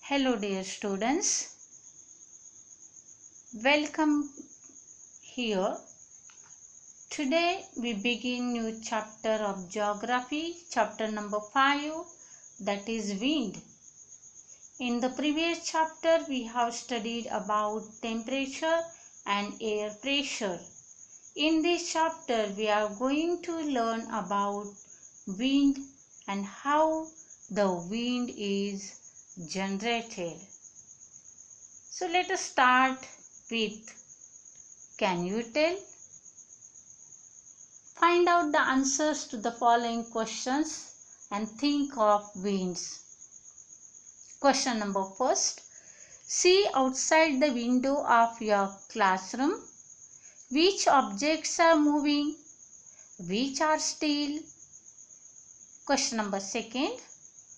Hello dear students, welcome here. Today we begin new chapter of geography, chapter number 5, that is wind. In the previous chapter we have studied about temperature and air pressure. In this chapter we are going to learn about wind and how the wind is generated. So let us start with, can you tell? Find out the answers to the following questions and think of winds. Question number first. See outside the window of your classroom. Which objects are moving? Which are still? Question number second.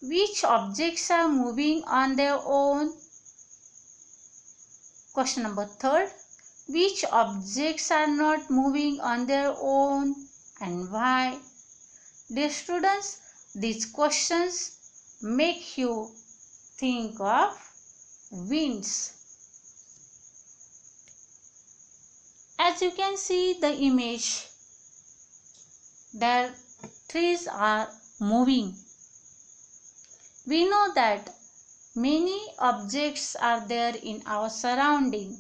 Which objects are moving on their own? Question number third. Which objects are not moving on their own and why? Dear students, these questions make you think of winds. As you can see the image, their trees are moving. We know that many objects are there in our surrounding,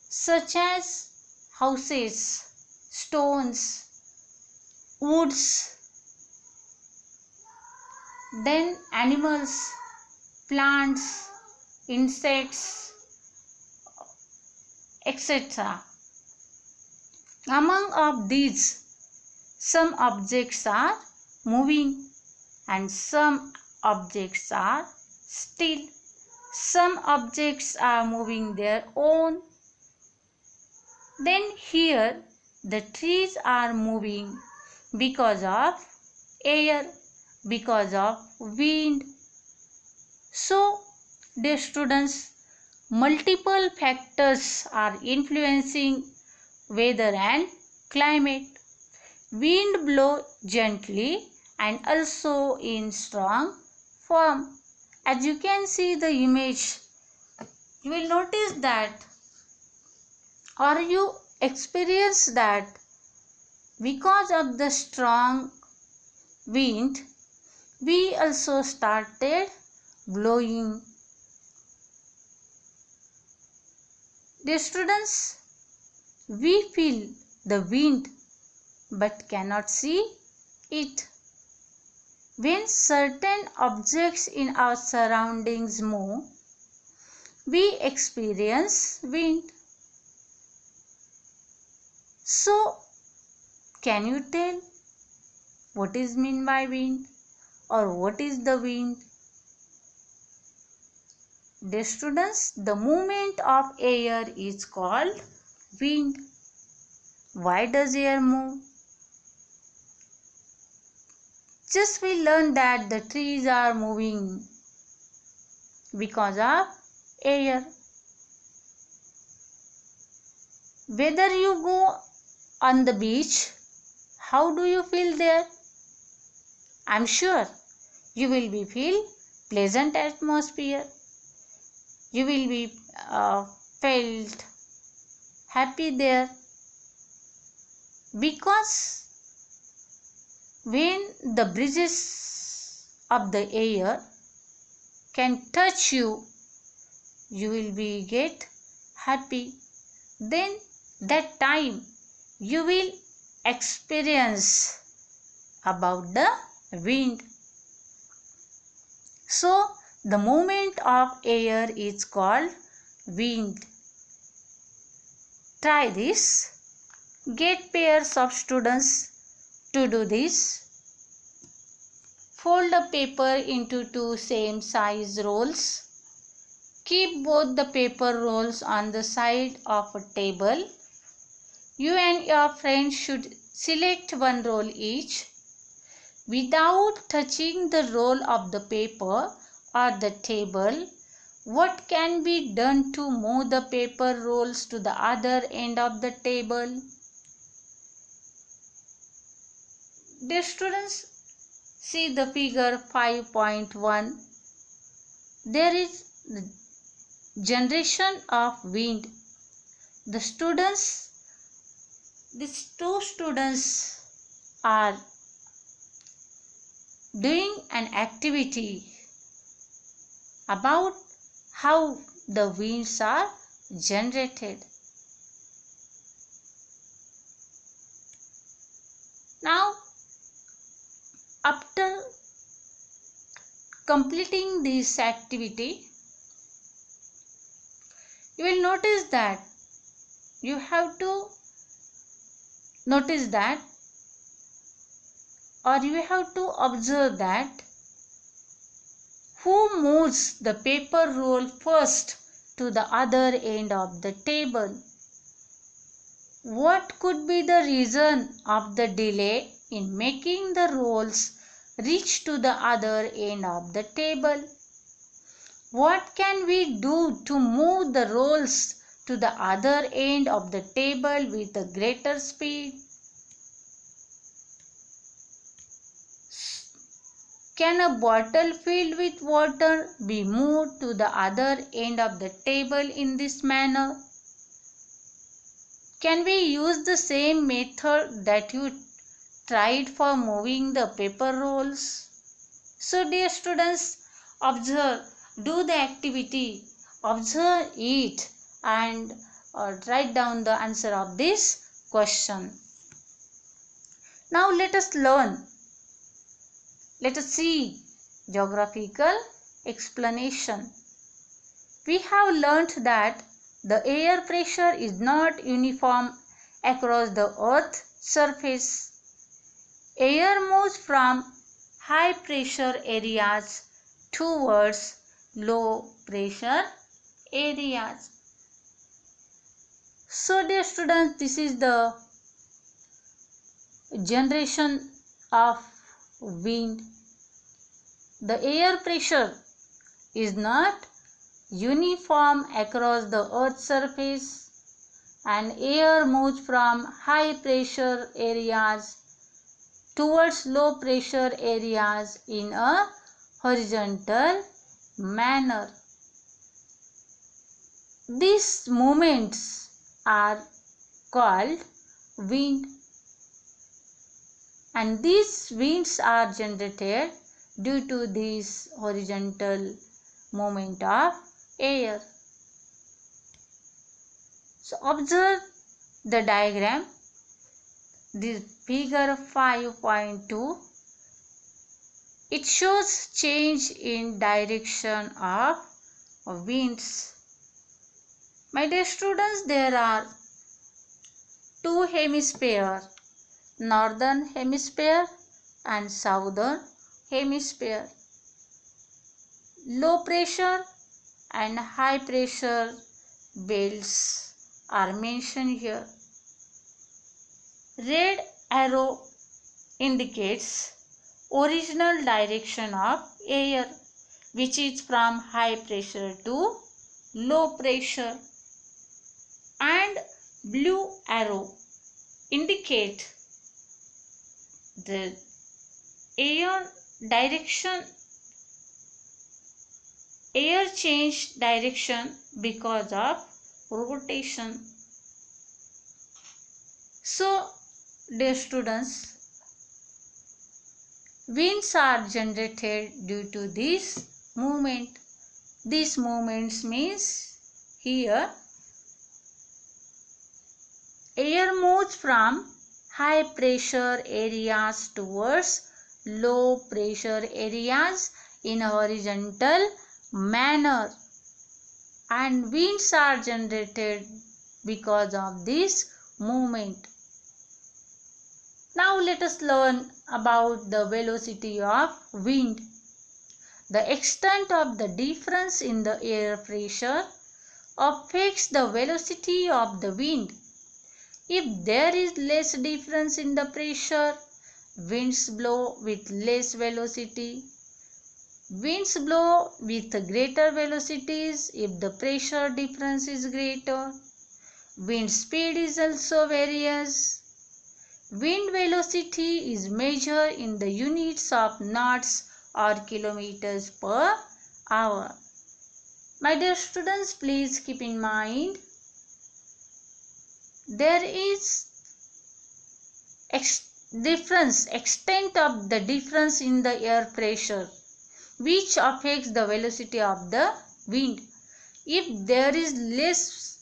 such as houses, stones, woods, then animals, plants, insects, etc. Among of these, some objects are moving and some objects are still. Some objects are moving their own. Then here the trees are moving because of air, because of wind. So, dear students, multiple factors are influencing weather and climate. Wind blow gently and also in strong form. As you can see the image, you will notice that, or you experience that, because of the strong wind, we also started blowing. Dear students, we feel the wind but cannot see it. When certain objects in our surroundings move, we experience wind. So, can you tell what is meant by wind or what is the wind? Dear students, the movement of air is called wind. Why does air move? Just we learned that the trees are moving because of air. Whether you go on the beach, how do you feel there? I'm sure you will be feel pleasant atmosphere. You will be felt happy there, because when the breezes of the air can touch you, you will be get happy. Then that time you will experience about the wind. So the movement of air is called wind. Try this. Get pairs of students to do this. Fold the paper into two same size rolls. Keep both the paper rolls on the side of a table. You and your friends should select one roll each. Without touching the roll of the paper or the table, what can be done to move the paper rolls to the other end of the table? Dear students, see the figure 5.1. There is the generation of wind. These two students are doing an activity about how the winds are generated. Now, after completing this activity, you will notice that you have to observe that who moves the paper roll first to the other end of the table. What could be the reason of the delay in making the rolls reach to the other end of the table? What can we do to move the rolls to the other end of the table with a greater speed? Can a bottle filled with water be moved to the other end of the table in this manner? Can we use the same method that you tried for moving the paper rolls? So dear students, do the activity, observe it and write down the answer of this question. Now let us see geographical explanation. We have learnt that the air pressure is not uniform across the earth's surface. Air moves from high pressure areas towards low pressure areas. So dear students, this is the generation of wind. The air pressure is not uniform across the earth's surface and air moves from high pressure areas towards low pressure areas in a horizontal manner. These movements are called wind, and these winds are generated due to this horizontal movement of air. So observe the diagram. This figure 5.2. It shows change in direction of winds. My dear students, there are two hemispheres, northern hemisphere and southern hemisphere. Low pressure and high pressure belts are mentioned here. Red arrow indicates original direction of air, which is from high pressure to low pressure, and blue arrow indicate the air change direction because of rotation. So dear students, winds are generated due to this movement. These movements means here air moves from high pressure areas towards low pressure areas in a horizontal manner, and winds are generated because of this movement. Now let us learn about the velocity of wind. The extent of the difference in the air pressure affects the velocity of the wind. If there is less difference in the pressure, winds blow with less velocity. Winds blow with greater velocities if the pressure difference is greater. Wind speed is also varies. Wind velocity is measured in the units of knots or kilometers per hour. My dear students, please keep in mind there is extent of the difference in the air pressure which affects the velocity of the wind. If there is less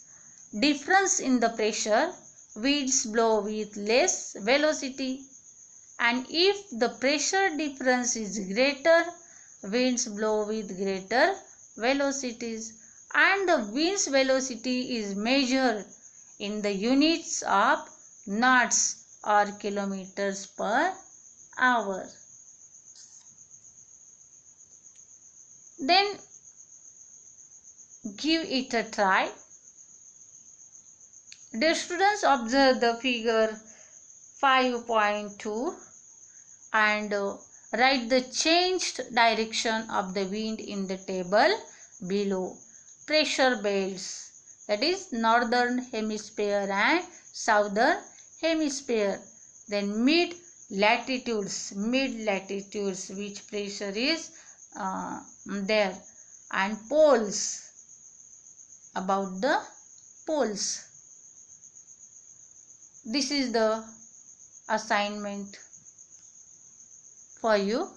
difference in the pressure, winds blow with less velocity, and if the pressure difference is greater, winds blow with greater velocities, and the wind's velocity is measured in the units of knots or kilometers per hour. Then give it a try. Dear students, observe the figure 5.2 and write the changed direction of the wind in the table below. Pressure belts, that is northern hemisphere and southern hemisphere. Then mid latitudes which pressure is there, and poles, about the poles. This is the assignment for you.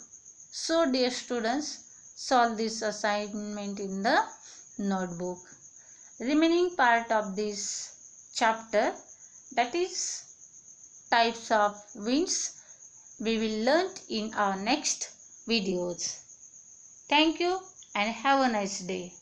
So dear students, solve this assignment in the notebook. Remaining part of this chapter, that is types of winds, we will learn in our next videos. Thank you and have a nice day.